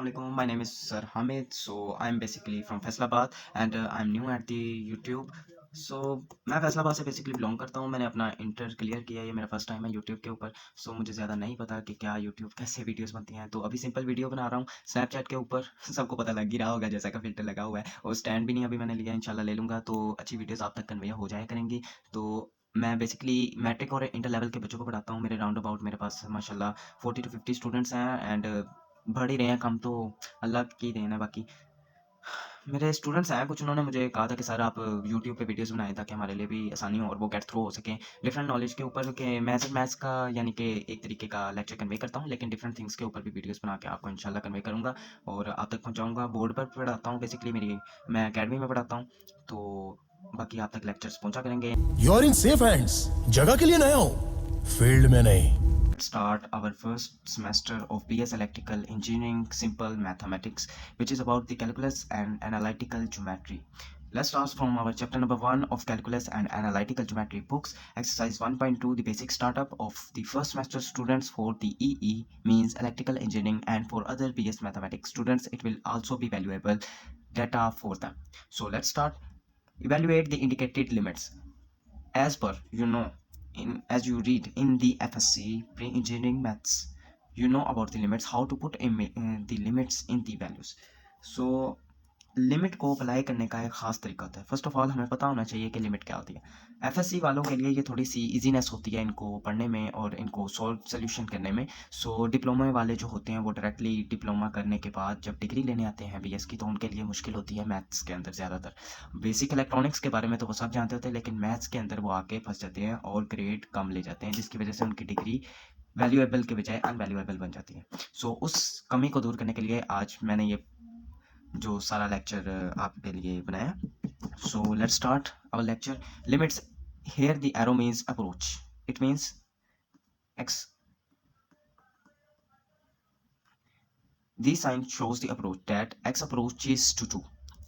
Assalamualaikum. My name is Sir Hamid. So I'm basically from Faisalabad and I'm new at the YouTube. So मैं फैसलाबाद से basically belong करता हूँ। मैंने अपना inter clear किया, ये मेरा फर्स्ट टाइम है यूट्यूब के ऊपर। सो मुझे ज़्यादा नहीं पता कि क्या यूट्यूब कैसे वीडियोस बनती हैं, तो अभी सिंपल वीडियो बना रहा हूँ स्नैपचैट के ऊपर। सबको पता लग ही रहा होगा जैसा का फिल्टर लगा हुआ है, और स्टैंड भी नहीं अभी मैंने लिया, इंशाल्लाह ले लूँगा तो अच्छी वीडियोस आप तक कन्वे हो जाया करेंगी। तो मैं बेसिकली मैट्रिक और इंटर लेवल के बच्चों को पढ़ाता हूँ। मेरे राउंड अबाउट मेरे पास माशाल्लाह 40 to 50 स्टूडेंट्स हैं एंड बढ़ ही रहे हैं, कम तो अल्लाह की देन है। बाकी मेरे स्टूडेंट्स हैं कुछ, उन्होंने मुझे कहा था कि सर आप यूट्यूब पे वीडियोस बनाएं ताकि हमारे लिए भी आसानी हो और वो गेट थ्रू हो सकें डिफरेंट नॉलेज के ऊपर। कि मैथ्स का यानी कि एक तरीके का लेक्चर कन्वे करता हूँ, लेकिन डिफरेंट थिंग्स के ऊपर भी वीडियोस बना के आपको इंशाल्लाह कन्वे करूँगा और आप तक पहुँचाऊँगा। बोर्ड पर पढ़ाता हूँ बेसिकली, मैं अकेडमी में पढ़ाता हूँ, तो बाकी आप तक लेक्चर्स पहुँचा करेंगे। You are in safe hands. जगह के लिए नया हूँ, फील्ड में नहीं। Start our first semester of BS Electrical Engineering Simple Mathematics, which is about the calculus and analytical geometry. Let's start from our chapter number 1 of calculus and analytical geometry books, exercise 1.2, the basic startup of the first semester students for the EE means electrical engineering, and for other BS mathematics students it will also be valuable data for them. So let's start. Evaluate the indicated limits. As per as you read in the FSC pre-engineering maths, you know about the limits, how to put the limits in the values. So limit को apply करने का एक ख़ास तरीका होता है। First of all हमें पता होना चाहिए कि लिमिट क्या होती है। एफएससी वालों के लिए ये थोड़ी सी इजीनेस होती है इनको पढ़ने में और इनको सोल्यूशन करने में। सो डिप्लोमा वाले जो होते हैं वो डायरेक्टली डिप्लोमा करने के बाद जब डिग्री लेने आते हैं बीएस की, तो उनके लिए मुश्किल होती है मैथ्स के अंदर ज़्यादातर। बेसिक इलेक्ट्रॉनिक्स के बारे में तो वो सब जानते होते हैं, लेकिन मैथ्स के अंदर वो आके फंस जाते हैं और ग्रेड कम ले जाते हैं, जिसकी वजह से उनकी डिग्री वैल्यूएबल के बजाय अनवैल्यूएबल बन जाती है। सो उस कमी को दूर करने के लिए आज मैंने ये जो सारा लेक्चर आपके लिए बनाया। So let's start our lecture. Limits, here the arrow means approach, it means x, this sign shows the approach that x approaches to 2.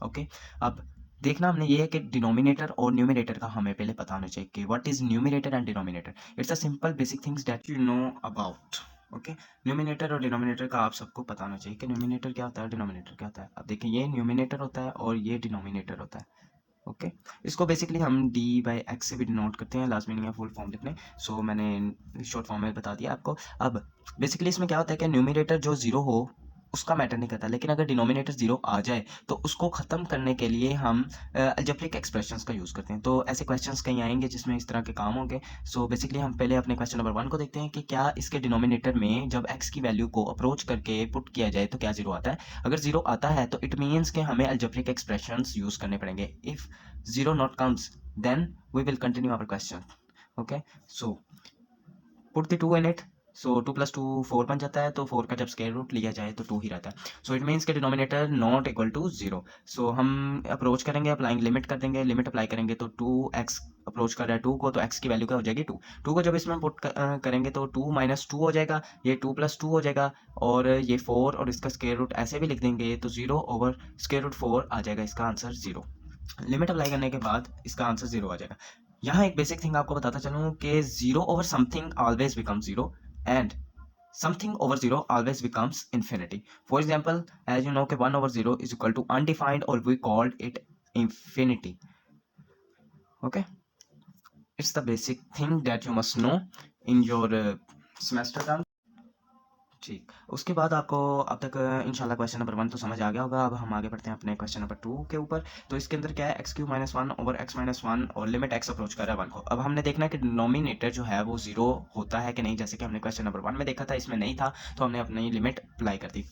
Okay, अब देखना हमने ये है कि डिनोमिनेटर और न्यूमरेटर का हमें पहले पता होना चाहिए कि what is numerator and denominator. It's a simple basic things that you know about. Okay, numerator और डिनोमिनेटर का आप सबको पता होना चाहिए कि न्यूमिनेटर क्या होता है, डिनोमिनेटर क्या होता है। अब देखिए, ये न्यूमिनेटर होता है और ये डिनोमिनेटर होता है। ओके, इसको बेसिकली हम डी बाई एक्स से भी डिनोट करते हैं, लास्ट में नहीं है फुल फॉर्म लिखने। सो मैंने शॉर्ट फॉर्म में बता दिया आपको। अब बेसिकली इसमें क्या होता है कि न्यूमिनेटर जो जीरो हो उसका मैटर नहीं करता, लेकिन अगर डिनोमिनेटर जीरो आ जाए तो उसको ख़त्म करने के लिए हम अलजेब्रिक एक्सप्रेशंस का यूज़ करते हैं। तो ऐसे क्वेश्चंस कहीं आएंगे जिसमें इस तरह के काम होंगे। सो बेसिकली हम पहले अपने क्वेश्चन नंबर 1 को देखते हैं कि क्या इसके डिनोमिनेटर में जब x की वैल्यू को अप्रोच करके पुट किया जाए तो क्या जीरो आता है। अगर जीरो आता है तो इट मीन्स कि हमें अलजेब्रिक एक्सप्रेशंस यूज़ करने पड़ेंगे। If zero not comes, then we will continue our question. Okay, so put the 2 in it. सो 2 + 2 4 बन जाता है, तो 4 का जब स्क्वायर रूट लिया जाए तो 2 ही रहता है। सो इट मीन्स के डिनोमिनेटर नॉट इक्वल टू 0। सो हम अप्रोच करेंगे, अप्लाइंग लिमिट कर देंगे, लिमिट अप्लाई करेंगे तो 2x अप्रोच कर रहा है 2 को, तो x की वैल्यू क्या हो जाएगी 2। 2 को जब इसमें पुट करेंगे तो 2 - 2 हो जाएगा, ये 2 + 2 हो जाएगा, और ये 4 और इसका स्क्वायर रूट ऐसे भी लिख देंगे तो 0/√4 आ जाएगा, इसका आंसर 0। लिमिट अप्लाई करने के बाद इसका आंसर 0 आ जाएगा। यहाँ एक बेसिक थिंग आपको बताता चलूँ कि 0 over something always becomes 0 and something over 0 always becomes infinity. For example, as you know कि 1 over 0 is equal to undefined, or we called it infinity. Okay, it's the basic thing that you must know in your semester term. ठीक, उसके बाद आपको अब तक इंशाल्लाह question number 1 तो समझ आ गया होगा। अब हम आगे बढ़ते हैं अपने क्वेश्चन नंबर 2 के ऊपर। तो इसके अंदर क्या है, x³ - 1 ओवर x - 1 और लिमिट x अप्रोच कर रहा है 1 को। अब हमने देखना है कि डिनोमिनेटर जो है वो 0 होता है कि नहीं, जैसे कि हमने क्वेश्चन नंबर 1 में देखा था, इसमें नहीं था, तो हमने अपनी लिमिट अप्लाई कर दी।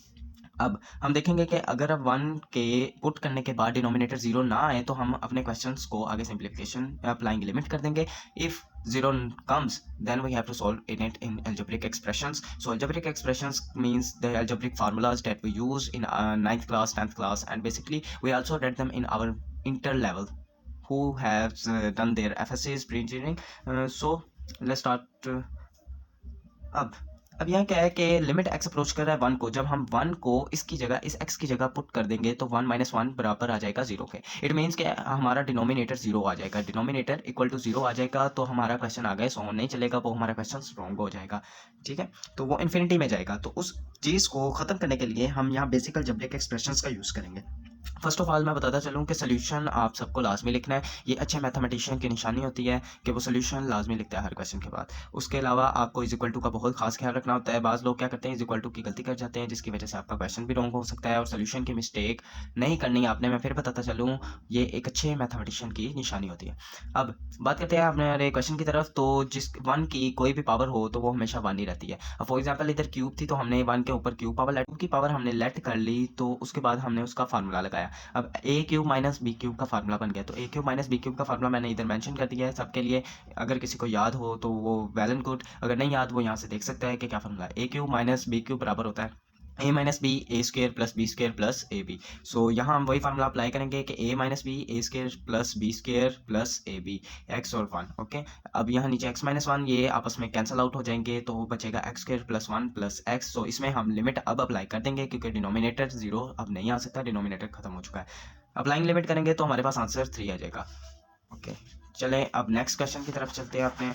अब हम देखेंगे कि अगर अब 1 के पुट करने के बाद डिनोमिनेटर 0 ना आए तो हम अपने क्वेश्चंस को आगे सिंप्लीफिकेशन अप्लाइंग लिमिट कर देंगे। If 0 comes, then we have to solve in it in algebraic expressions. So algebraic expressions means the algebraic formulas that we use in 9th class, 10th class, and basically we also read them in our inter level who have done their FSCs pre-engineering. So let's start. अब अब यहाँ क्या है कि limit x approach कर रहा है 1 को, जब हम 1 को इसकी जगह इस x की जगह पुट कर देंगे तो 1 माइनस 1 बराबर आ जाएगा 0 के। इट मीन्स कि हमारा डिनोमिनेटर 0 आ जाएगा, डिनोमिनेटर इक्वल टू 0 आ जाएगा, तो हमारा क्वेश्चन आ गया सॉल्व नहीं चलेगा, वो हमारा क्वेश्चन रॉन्ग हो जाएगा। ठीक है, तो वो इन्फिनिटी में जाएगा। तो उस चीज़ को ख़त्म करने के लिए हम यहाँ बेसिक अलजेब्रिक एक्सप्रेशंस का यूज़ करेंगे। फर्स्ट ऑफ ऑल मैं बताता चलूँ कि सोल्यूशन आप सबको लाजमी लिखना है। ये अच्छे मैथमेटिशियन की निशानी होती है कि वो सोल्यूशन लाजमी लिखता है हर क्वेश्चन के बाद। उसके अलावा आपको इज इक्वल टू का बहुत खास ख्याल रखना होता है। बाज़ लोग क्या करते हैं, इज इक्वल टू की गलती कर जाते हैं, जिसकी वजह से आपका क्वेश्चन भी रॉन्ग हो सकता है और सोल्यूशन की मिस्टेक नहीं करनी आपने। मैं फिर बताता चलूँ, ये एक अच्छे मैथमेटिशियन की निशानी होती है। अब बात करते हैं अपने क्वेश्चन की तरफ। तो जिस 1 की कोई भी पावर हो तो वो हमेशा 1 ही रहती है। अब फॉर एग्जाम्पल इधर क्यूब थी, तो हमने 1 के ऊपर क्यूब पावर लेट की पावर हमने लेट कर ली, तो उसके बाद हमने उसका फार्मूला लगाया। अब ए क्यूब माइनस बी क्यूब का फार्मूला बन गया। तो ए क्यूब माइनस बी क्यूब का फार्मूला मैंने इधर मेंशन कर दिया है सबके लिए। अगर किसी को याद हो तो वो वेल एंड गुड, अगर नहीं याद वो यहाँ से देख सकता है कि क्या फार्मूला है। A cube minus B cube बराबर होता है A minus B A square plus B square plus A B. So यहाँ हम वही फार्मूला अप्लाई करेंगे कि A minus B A square plus B square plus A B, X और 1। Okay, अब यहाँ नीचे एक्स माइनस 1 ये आपस में कैंसिल आउट हो जाएंगे, तो बचेगा X square plus 1 plus X. So इसमें हम लिमिट अब अप्लाई कर देंगे क्योंकि डिनोमिनेटर 0 अब नहीं आ सकता, डिनोमिनेटर खत्म हो चुका है। अप्लाइंग लिमिट करेंगे तो हमारे पास आंसर 3 आ जाएगा। ओके, चलें अब नेक्स्ट क्वेश्चन की तरफ चलते हैं अपने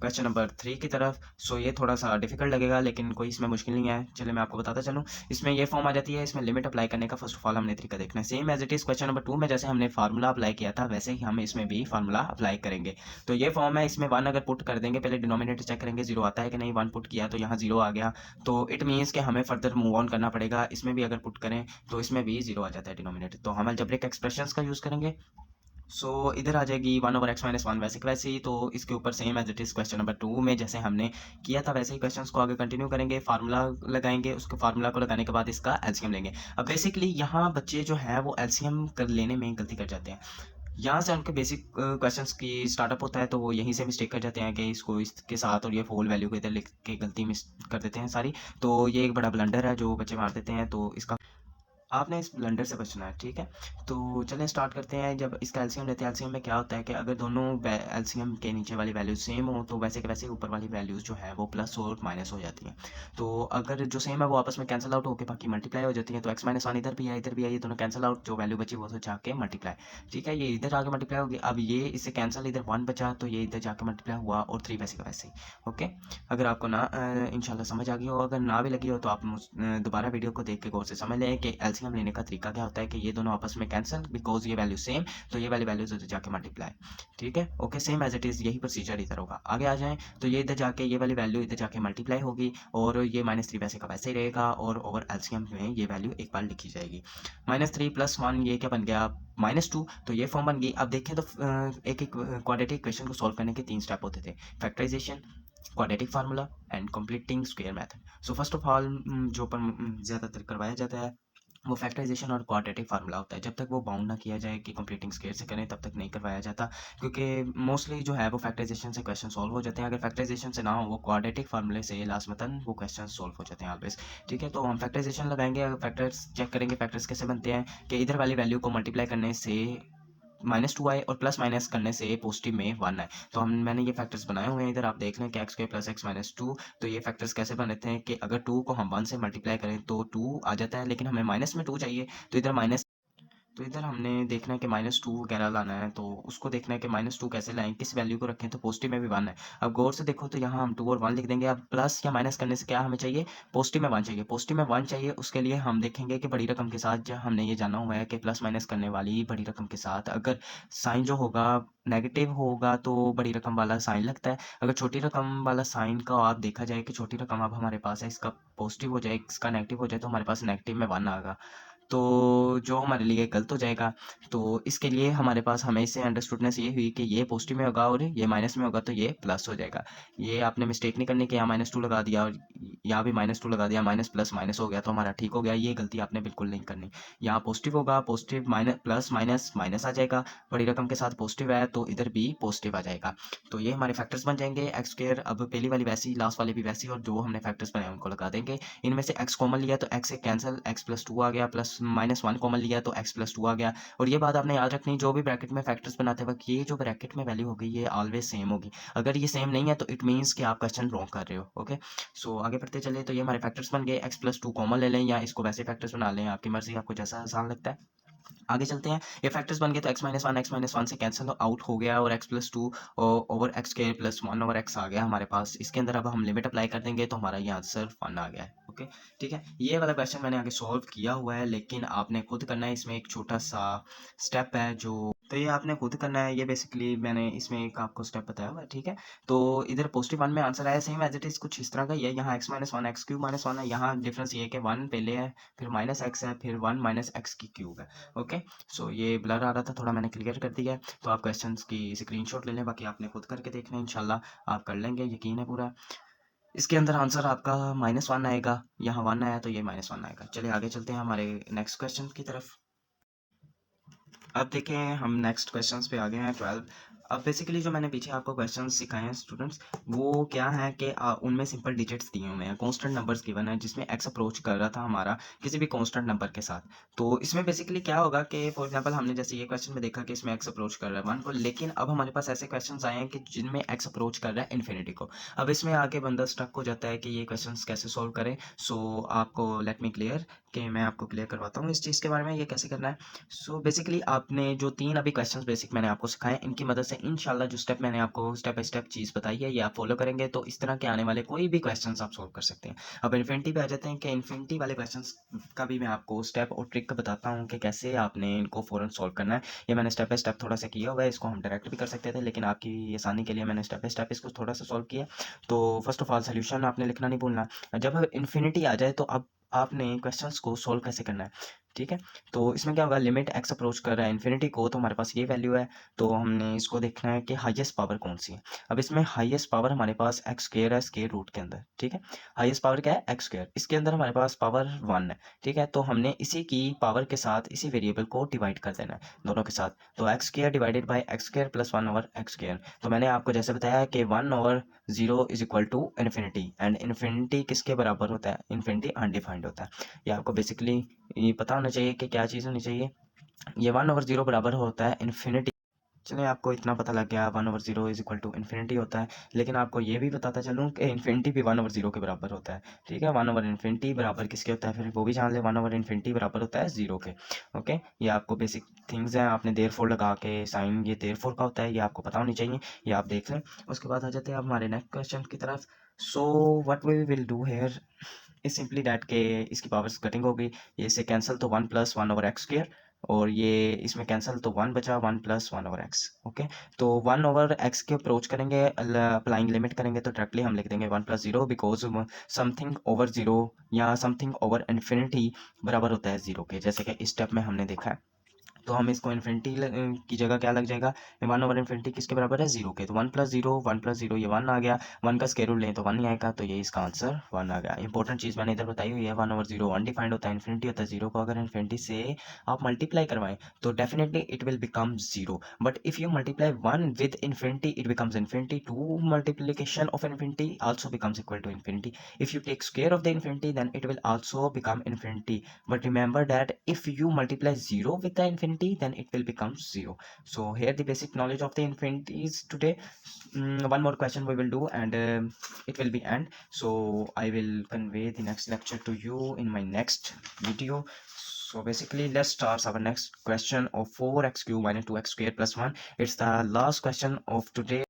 क्वेश्चन नंबर 3 की तरफ। सो ये थोड़ा सा डिफिकल्ट लगेगा लेकिन कोई इसमें मुश्किल नहीं है। चलिए मैं आपको बताता चलूँ, इसमें ये फॉर्म आ जाती है। इसमें लिमिट अप्लाई करने का फर्स्ट ऑफ ऑल हमने तरीका देखना है। Same as it is question number 2 में जैसे हमने फार्मूला अप्लाई किया था वैसे ही हम इसमें भी फार्मूला अप्लाई करेंगे। तो ये फॉर्म है, इसमें 1 अगर पुट कर देंगे, पहले डिनोमिनेटर चेक करेंगे 0 आता है कि नहीं। 1 पुट किया तो यहाँ 0 आ गया, तो इट मीन्स कि हमें फर्दर मूव ऑन करना पड़ेगा। इसमें भी अगर पुट करें तो इसमें भी 0 आ जाता है डिनोमिनेटर, तो हम अलजेब्रिक एक्सप्रेशंस का यूज़ करेंगे। सो इधर आ जाएगी 1 ओवर एक्स माइनस 1 वैसे की वैसे ही। तो इसके ऊपर same as it is question number 2 में जैसे हमने किया था वैसे ही क्वेश्चंस को आगे कंटिन्यू करेंगे। फार्मूला लगाएंगे, उसके फार्मूला को लगाने के बाद इसका एलसीएम लेंगे। अब बेसिकली यहाँ बच्चे जो है वो एलसीएम कर लेने में गलती कर जाते हैं। यहाँ से उनके बेसिक क्वेश्चंस की स्टार्टअप होता है, तो वो यहीं से मिस्टेक कर जाते हैं कि इसको इसके साथ और ये होल वैल्यू को इधर लिख के गलती मिस कर देते हैं सारी। तो ये एक बड़ा ब्लंडर है जो बच्चे मार देते हैं, तो इसका आपने इस ब्लंडर से बचना है। ठीक है, तो चलें स्टार्ट करते हैं। जब इसका एलसीएम लेते हैं, एलसीएम में क्या होता है कि अगर दोनों एलसीएम के नीचे वाली वैल्यूज सेम हो तो वैसे के वैसे ऊपर वाली वैल्यूज जो है वो प्लस और माइनस हो जाती हैं। तो अगर जो सेम है वो आपस में कैंसिल आउट होकर बाकी मल्टीप्लाई हो जाती है। तो एक्स माइनस 1 इधर भी है, इधर भी है, ये दोनों कैंसिल आउट, जो वैल्यू बची वो तो जाके मल्टीप्लाई। ठीक है, ये इधर आके मल्टीप्लाई होगी। अब ये इससे कैंसिल, इधर 1 बचा तो ये इधर जाके मल्टीप्लाई हुआ और 3 वैसे का वैसे ही। ओके, अगर आपको ना इंशाल्लाह समझ आ गई हो, अगर ना भी लगी हो तो आप दोबारा वीडियो को देख के गौर से समझ लें कि एलसीएम लेने का तरीका क्या होता है कि ये दोनों आपस में कैंसिल, बिकॉज ये वैल्यू सेम, तो ये वाली वैल्यूज उधर जाके मल्टीप्लाई। ठीक है, okay, same as it is यही प्रोसीजर इधर होगा। आगे आ जाएं तो ये इधर जाके ये वाली वैल्यू इधर जाके मल्टीप्लाई होगी और ये -3 वैसे का वैसे ही रहेगा और ओवर एलसीएम में ये वैल्यू एक बार लिखी जाएगी। -3 + 1 ये क्या बन गया, -2। तो ये फॉर्म बन गई। अब देखें तो एक एक क्वाड्रेटिक इक्वेशन को सॉल्व करने के 3 स्टेप होते थे, factorisation, quadratic formula and completing square method. So first of all जो पर ज़्यादातर करवाया जाता है वो फैक्टराइजेशन और क्वाड्रेटिक फार्मूला होता है। जब तक वो बाउंड ना किया जाए कि कंप्लीटिंग स्क्वायर से करें तब तक नहीं करवाया जाता, क्योंकि मोस्टली जो है वो फैक्टराइजेशन से क्वेश्चन सॉल्व हो जाते हैं। अगर फैक्टराइजेशन से ना हो वो क्वाड्रेटिक फार्मूले से लाजमतन वो क्वेश्चन सॉल्व हो जाते हैं ऑलवेज। ठीक है, तो हम फैक्टराइजेशन लगाएंगे। अगर फैक्टर्स चेक करेंगे, फैक्टर्स कैसे बनते हैं कि इधर वाली वैल्यू को मल्टीप्लाई करने से -2 आए और प्लस माइनस करने से पॉजिटिव में 1 आए। तो मैंने ये फैक्टर्स बनाए हुए हैं, इधर आप देख लें कि x square plus x minus 2। तो ये फैक्टर्स कैसे बनते हैं कि अगर 2 को हम 1 से मल्टीप्लाई करें तो 2 आ जाता है, लेकिन हमें माइनस में 2 चाहिए, तो इधर माइनस, तो इधर हमने देखना है कि -2 वगैरह लाना है। तो उसको देखना है कि -2 कैसे लाएं, किस वैल्यू को रखें, तो पॉजिटिव में भी 1 है। अब गौर से देखो तो यहाँ हम 2 और 1 लिख देंगे। अब प्लस या माइनस करने से क्या हमें चाहिए, पॉजिटिव में 1 चाहिए, पॉजिटिव में 1 चाहिए। उसके लिए हम देखेंगे कि बड़ी रकम के साथ, जो हमने ये जाना हुआ है कि प्लस माइनस करने वाली बड़ी रकम के साथ अगर साइन जो होगा नेगेटिव होगा तो बड़ी रकम वाला साइन लगता है। अगर छोटी रकम वाला साइन का आप देखा जाए कि छोटी रकम अब हमारे पास है, इसका पॉजिटिव हो जाए, इसका नेगेटिव हो जाए, तो हमारे पास नेगेटिव में 1 आएगा, तो जो हमारे लिए गलत हो जाएगा। तो इसके लिए हमारे पास हमें इससे अंडरस्टूडनेस ये हुई कि ये पॉजिटिव में होगा और ये माइनस में होगा, तो ये प्लस हो जाएगा। ये आपने मिस्टेक नहीं करनी कि यहाँ -2 लगा दिया और यहाँ भी -2 लगा दिया, माइनस प्लस माइनस हो गया तो हमारा ठीक हो गया। ये गलती आपने बिल्कुल नहीं करनी। यहाँ पॉजिटिव होगा, positive minus plus minus minus आ जाएगा, बड़ी रकम के साथ पॉजिटिव है तो इधर भी पॉजिटिव आ जाएगा। तो ये हमारे फैक्टर्स बन जाएंगे। एक्स स्क्वायर, अब पहली वाली वैसी, लास्ट वाली भी वैसी, और जो हमने फैक्टर्स बनाए उनको लगा देंगे। इनमें से एक्स कॉमन लिया तो एक्स से कैंसिल, x + 2 आ गया, प्लस -1 कॉमन लिया तो x+2 आ गया। और ये बात आपने याद रखनी, जो भी ब्रैकेट में फैक्टर्स बनाते वक्त ये जो ब्रैकेट में वैल्यू होगी ये ऑलवेज सेम होगी। अगर ये सेम नहीं है तो इट मीन्स कि आप क्वेश्चन रॉन्ग कर रहे हो। ओके, सो आगे बढ़ते चले। तो ये हमारे फैक्टर्स बन गए, x+2 कॉमन ले लें या इसको वैसे फैक्टर्स बना लें, आपकी मर्जी, आपको जैसा आसान लगता है। आगे चलते हैं। ये फैक्टर्स बन गए तो x-1 से कैंसिल आउट हो गया और x+2 over x square plus 1 over x आ गया हमारे पास। इसके अंदर अब हम लिमिट अप्लाई कर देंगे तो हमारा ये आंसर 1 आ गया है। ओके, ठीक है। ये वाला क्वेश्चन मैंने आगे सॉल्व किया हुआ है, लेकिन आपने खुद करना है। इसमें एक छोटा सा स्टेप है जो, तो ये आपने खुद करना है। ये बेसिकली मैंने इसमें एक आपको स्टेप बताया हुआ है, ठीक है। तो इधर +1 में आंसर आया, सेम एज इट इज कुछ इस तरह का ही है। यहाँ x-1 x³ -1 है। यहाँ डिफरेंस ये है कि 1 पहले है, फिर -x है, फिर 1 -x³ है। ओके, सो ये ब्लर आ रहा था थोड़ा, मैंने क्लियर कर दिया है। तो आप क्वेश्चंस की स्क्रीनशॉट ले लें, बाकी आपने खुद करके देखना है, इंशाल्लाह आप कर लेंगे, यकीन है पूरा। इसके अंदर आंसर आपका -1 आएगा, यहाँ 1 आया तो ये -1 आएगा। चलिए आगे चलते हैं हमारे नेक्स्ट क्वेश्चन की तरफ। अब देखें हम नेक्स्ट क्वेश्चंस पे आ गए हैं 12। अब बेसिकली जो मैंने पीछे आपको क्वेश्चंस सिखाए हैं स्टूडेंट्स, वो क्या है कि उनमें सिंपल डिजिट्स दिए हुए हैं, कांस्टेंट नंबर्स गिवन है, जिसमें x अप्रोच कर रहा था हमारा किसी भी कांस्टेंट नंबर के साथ। तो इसमें बेसिकली क्या होगा कि फॉर एग्जांपल हमने जैसे ये क्वेश्चन में देखा कि इसमें x अप्रोच कर रहा है 1 को, लेकिन अब हमारे पास ऐसे क्वेश्चंस आए हैं कि जिनमें x अप्रोच कर रहा है इन्फिनिटी को। अब इसमें आके बंदा स्टक हो जाता है कि ये क्वेश्चंस कैसे सॉल्व करें। सो आपको लेट मी क्लियर, कि मैं आपको क्लियर करवाता हूँ इस चीज़ के बारे में, ये कैसे करना है। सो बेसिकली आपने जो 3 अभी क्वेश्चंस बेसिक मैंने आपको सिखाए, इनकी मदद से इंशाल्लाह जो स्टेप मैंने आपको स्टेप बाय स्टेप चीज़ बताई है ये आप फॉलो करेंगे तो इस तरह के आने वाले कोई भी क्वेश्चंस आप सॉल्व कर सकते हैं। अब इन्फिनिटी पे आ जाते हैं कि इन्फिनिटी वाले क्वेश्चंस का भी मैं आपको स्टेप और ट्रिक बताता हूँ कि कैसे आपने इनको फ़ौरन सॉल्व करना है। ये मैंने स्टेप बाय स्टेप थोड़ा सा किया हुआ है, इसको हम डायरेक्ट भी कर सकते थे, लेकिन आपकी आसानी के लिए मैंने स्टेप बाय स्टेप इसको थोड़ा सा सॉल्व किया। तो फर्स्ट ऑफ ऑल सोल्यूशन आपने लिखना नहीं भूलना। जब इन्फिनिटी आ जाए तो अब आपने क्वेश्चंस को सॉल्व कैसे करना है, ठीक है। तो इसमें क्या होगा, लिमिट x अप्रोच कर रहा है इन्फिनिटी को, तो हमारे पास ये वैल्यू है। तो हमने इसको देखना है कि हाईएस्ट पावर कौन सी है। अब इसमें हाईएस्ट पावर हमारे पास एक्स स्क्वायर है स्क्वायर रूट के अंदर, ठीक है। हाईएस्ट पावर क्या है, एक्स स्क्वायर, इसके अंदर हमारे पास पावर 1 है, ठीक है। तो हमने इसी की पावर के साथ इसी वेरिएबल को डिवाइड कर देना है दोनों के साथ। तो x square divided by x square plus 1 over x square. तो मैंने आपको जैसे बताया कि 1 over 0 is equal to infinity, and infinity किसके बराबर होता है, इन्फिनिटी अनडिफाइंड होता है। ये आपको बेसिकली ये पता होना चाहिए कि क्या चीज़ होनी चाहिए। ये 1 ओवर 0 बराबर होता है इन्फिनिटी। चलिए आपको इतना पता लग गया, 1 over 0 is equal to infinity होता है। लेकिन आपको ये भी बताता चलूँ कि इन्फिनिटी भी 1 ओवर 0 के बराबर होता है, ठीक है। 1 ओवर इन्फिनिटी बराबर किसके होता है, फिर वो भी जान ले, 1 ओवर इन्फिनिटी बराबर होता है 0 के। ओके, ये आपको बेसिक थिंग्स हैं, आपने देयर फोर लगा के साइन ये देयर फोर का होता है, ये आपको पता होनी चाहिए, ये आप देख लें। उसके बाद आ जाते हैं अब हमारे नेक्स्ट क्वेश्चन की तरफ। So what we will do here is simply that के इसकी पावर्स कटिंग हो गई, ये इससे कैंसिल तो 1 प्लस 1 ओवर एक्स स्क्वायर, और ये इसमें कैंसिल तो 1 बचा, 1 प्लस 1 ओवर एक्स। ओके, तो 1 ओवर एक्स के अप्रोच करेंगे, अप्लाइंग लिमिट करेंगे तो डायरेक्टली हम लिख देंगे 1 प्लस 0, बिकॉज समथिंग ओवर 0 या समथिंग ओवर इन्फिनिटी बराबर होता है 0 के, जैसे कि इस स्टेप में हमने देखा है। तो हम इसको इन्फिनिटी की जगह क्या लग जाएगा, 1 ओवर इन्फिनिटी किसके बराबर है, 0 के। तो 1 प्लस 0, 1 प्लस 0 ये 1 आ गया, 1 का स्क्वायर रूट लें तो 1 ही आएगा, तो ये इसका आंसर 1 आ गया। इंपॉर्टेंट चीज़ मैंने इधर बताई हुई है, 1 ओवर 0 अनडिफाइंड होता है, इन्फिनिटी होता है 0 को। अगर इन्फिनिटी से आप मल्टीप्लाई करवाएं तो definitely it will become 0, but if you multiply 1 with infinity it becomes infinity, 2 multiplication of infinity also becomes equal to infinity. If you take square of the infinity then it will also become infinity, but remember that if you multiply 0 with the infinity then it will become 0. So here the basic knowledge of the infinities today. One more question we will do and it will be end. So I will convey the next lecture to you in my next video. So basically let's start our next question of 4x cube minus 2x square plus 1. It's the last question of today.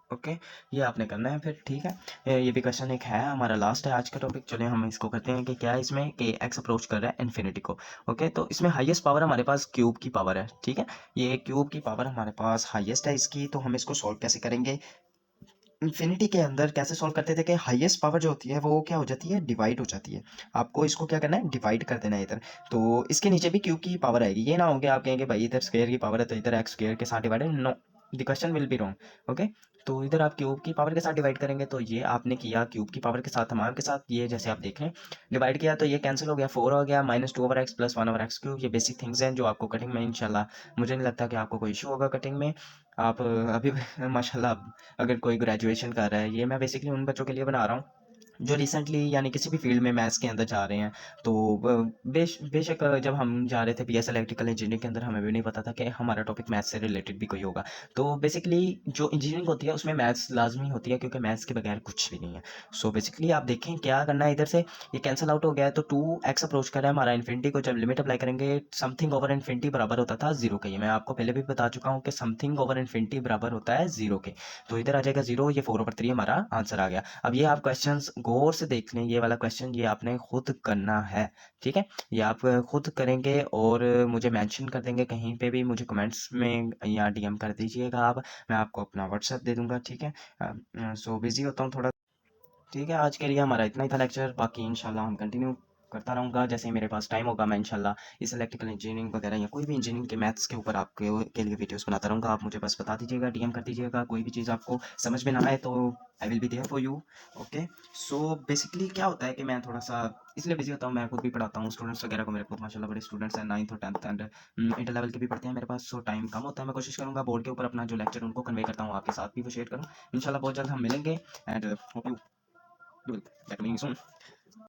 Okay, ये आपने करना है फिर, ठीक है। ये भी question एक है हमारा, लास्ट है आज का टॉपिक। चलिए हम इसको करते हैं कि क्या है इसमें कि एक्स अप्रोच कर रहा है इन्फिनिटी को। ओके, तो इसमें हाईएस्ट पावर हमारे पास क्यूब की पावर है, ठीक है। ये क्यूब की पावर हमारे पास हाईएस्ट है इसकी, तो हम इसको सॉल्व कैसे करेंगे। इन्फिनिटी के अंदर कैसे सॉल्व करते थे कि हाईएस्ट पावर जो होती है वो क्या हो जाती है, डिवाइड हो जाती है। आपको इसको क्या करना है, डिवाइड कर देना है इधर। तो इसके नीचे भी क्यूब की पावर आएगी, ये ना हो कि आप कहेंगे भाई इधर स्क्वायर की पावर है तो इधर एक्स स्क्वायर के साथ divided, no, the question will be wrong. Okay, तो इधर आप क्यूब की पावर के साथ डिवाइड करेंगे, तो ये आपने किया क्यूब की पावर के साथ, तमाम के साथ, ये जैसे आप देख रहे हैं डिवाइड किया तो ये कैंसिल हो गया, 4 हो गया, -2 over x plus 1 over x cube. ये बेसिक थिंग्स हैं जो आपको कटिंग में इंशाल्लाह मुझे नहीं लगता कि आपको कोई इशू होगा कटिंग में। आप अभी माशाल्लाह अगर कोई ग्रेजुएशन कर रहा है, ये मैं बेसिकली उन बच्चों के लिए बना रहा हूँ जो रिसेंटली यानी किसी भी फील्ड में मैथ्स के अंदर जा रहे हैं, तो बेशक जब हम जा रहे थे बीएस इलेक्ट्रिकल इंजीनियरिंग के अंदर, हमें भी नहीं पता था कि हमारा टॉपिक मैथ्स से रिलेटेड भी कोई होगा। तो बेसिकली जो इंजीनियरिंग होती है उसमें मैथ्स लाजमी होती है, क्योंकि मैथ्स के बगैर कुछ भी नहीं है। सो बेसिकली आप देखें क्या करना है, इधर से ये कैंसिल आउट हो गया है, तो 2x अप्रोच कर रहा है हमारा इन्फिनिटी को, जब लिमिट अप्लाई करेंगे समथिंग ओवर इन्फिनिटी बराबर होता था जीरो के। ये मैं आपको पहले भी बता चुका हूँ कि समथिंग ओवर इन्फिनिटी बराबर होता है जीरो के। तो इधर आ जाएगा जीरो, ये 4/3 हमारा आंसर आ गया। अब ये आप क्वेश्चंस गौर से देख लें, ये वाला क्वेश्चन ये आपने खुद करना है, ठीक है। ये आप खुद करेंगे और मुझे मेंशन कर देंगे कहीं पे भी, मुझे कमेंट्स में या डीएम कर दीजिएगा आप, मैं आपको अपना व्हाट्सएप दे दूंगा, ठीक है। सो बिजी होता हूँ थोड़ा, ठीक है। आज के लिए हमारा इतना ही था लेक्चर, बाकी इंशाल्लाह हम कंटिन्यू करता रहूँगा, जैसे ही मेरे पास टाइम होगा मैं इंशाल्लाह इस इलेक्ट्रिकल इंजीनियरिंग वगैरह या कोई भी इंजीनियरिंग के मैथ्स के ऊपर आपके के लिए वीडियोस बनाता रहूँगा। आप मुझे बस बता दीजिएगा, डीएम कर दीजिएगा, कोई भी चीज़ आपको समझ में ना आए तो I will be there for you. Okay. So basically क्या होता है कि मैं थोड़ा सा इसलिए बिजी होता हूँ, मैं खुद भी पढ़ाता हूँ स्टूडेंट्स वगैरह को, मेरे को माशाल्लाह बड़े स्टूडेंट्स हैं, 9th और 10th एंड इंटर लेवल के भी पढ़ते हैं मेरे पास। सो टाइम कम होता है, मैं कोशिश करूँगा बोर्ड के ऊपर अपना जो लेक्चर उनको कन्वे करता हूँ आपके साथ भी वो शेयर करूँ। इंशाल्लाह बहुत जल्द हम मिलेंगे and hope you will get me soon.